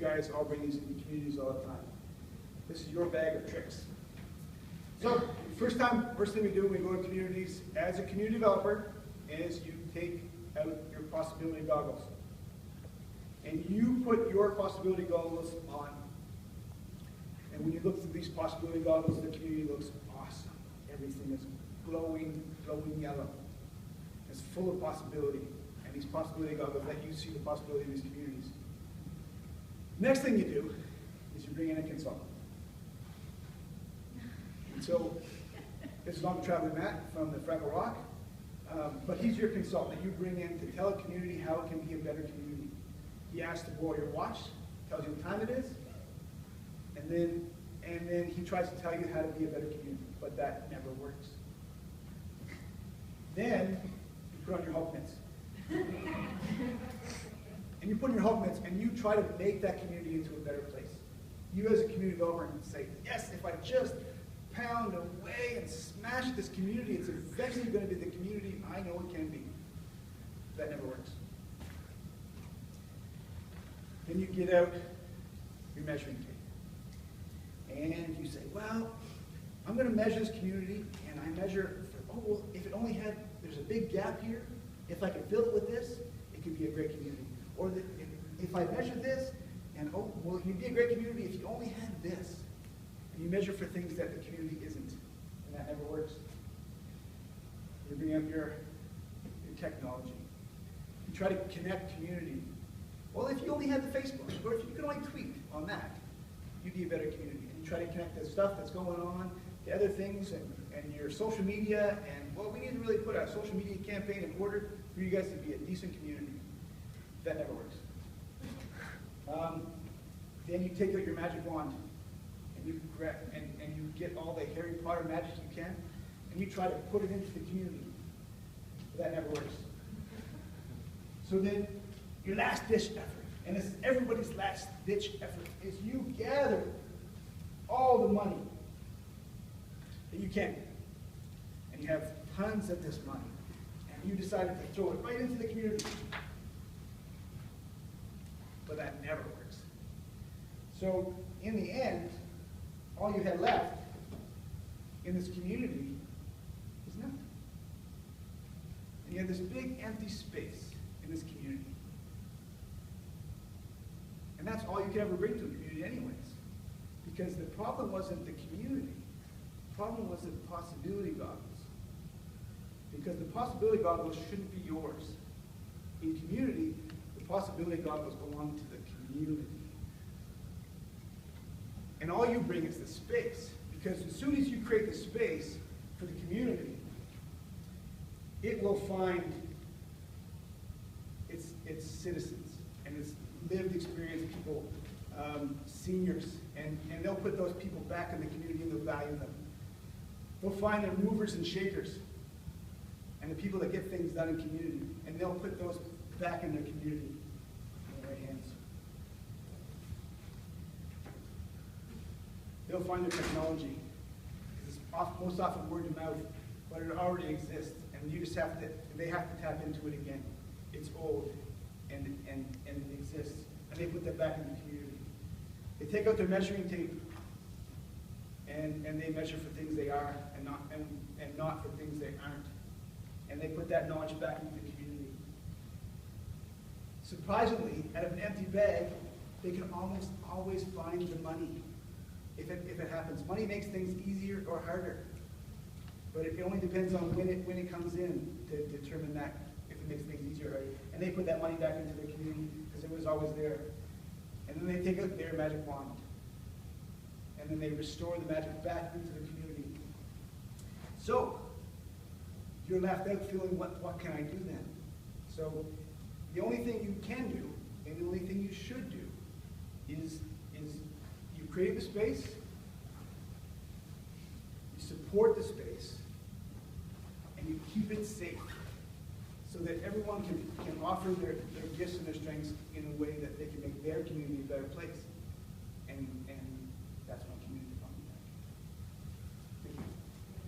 guys all bring these into communities all the time. This is your bag of tricks. So, first thing we do when we go to communities as a community developer is you take out your possibility goggles. And you put your possibility goggles on. And when you look through these possibility goggles, the community looks awesome. Everything is glowing yellow. It's full of possibility. And these possibility goggles let you see the possibility of these communities. Next thing you do is you bring in a consultant. And so, this is Uncle Traveling Matt from the Freckle Rock. But he's your consultant that you bring in to tell a community how it can be a better community. He asks to borrow your watch, tells you what time it is, and then he tries to tell you how to be a better community, but that never works. Then you put on your Hulk mitts. And you put on your Hulk mitts and you try to make that community into a better place. You as a community developer and say, yes, if I just pound away and smash this community, it's eventually going to be the community I know it can be. That never works. Then you get out your measuring tape. And you say, well, I'm going to measure this community, and I measure, well, if it only had, there's a big gap here, if I could fill it with this, it could be a great community. Or if I measure this, and oh, well, you'd be a great community if you only had this. And you measure for things that the community isn't, and that never works. You bring up your technology. You try to connect community. Well, if you only had the Facebook, or if you could only tweet on that, you'd be a better community. And you try to connect the stuff that's going on to other things and your social media, and well, we need to really put a social media campaign in order for you guys to be a decent community. That never works. Then you take out your magic wand, and you get all the Harry Potter magic you can, and you try to put it into the community. That never works. So then, your last ditch effort, and this is everybody's last ditch effort, is you gather all the money that you can. And you have tons of this money. And you decided to throw it right into the community. But that never works. So in the end, all you had left in this community is nothing. And you have this big empty space in this community. And that's all you could ever bring to a community anyways. Because the problem wasn't the community. The problem was the possibility goggles. Because the possibility goggles shouldn't be yours. In community, the possibility goggles belong to the community. And all you bring is the space. Because as soon as you create the space for the community, it will find its citizens and its lived experience people, seniors, and they'll put those people back in the community and they'll value them. They'll find their movers and shakers and the people that get things done in community, and they'll put those back in their community in the right hands. They'll find their technology. It's most often word of mouth, but it already exists, and you just have to, they have to tap into it again. It's old, and it exists, and they put that back in the community. They take out their measuring tape, and they measure for things they are, and not for things they aren't. And they put that knowledge back into the community. Surprisingly, out of an empty bag, they can almost always find the money. If it happens, money makes things easier or harder, but it only depends on when it comes in to determine that if it makes things easier or harder. And they put that money back into the community because it was always there. And then they take out their magic wand, and then they restore the magic back into the community. So you're left out feeling, what can I do then? So the only thing you can do, and the only thing you should do, is you create the space, you support the space, and you keep it safe so that everyone can offer their gifts and their strengths in a way that they can make their community a better place and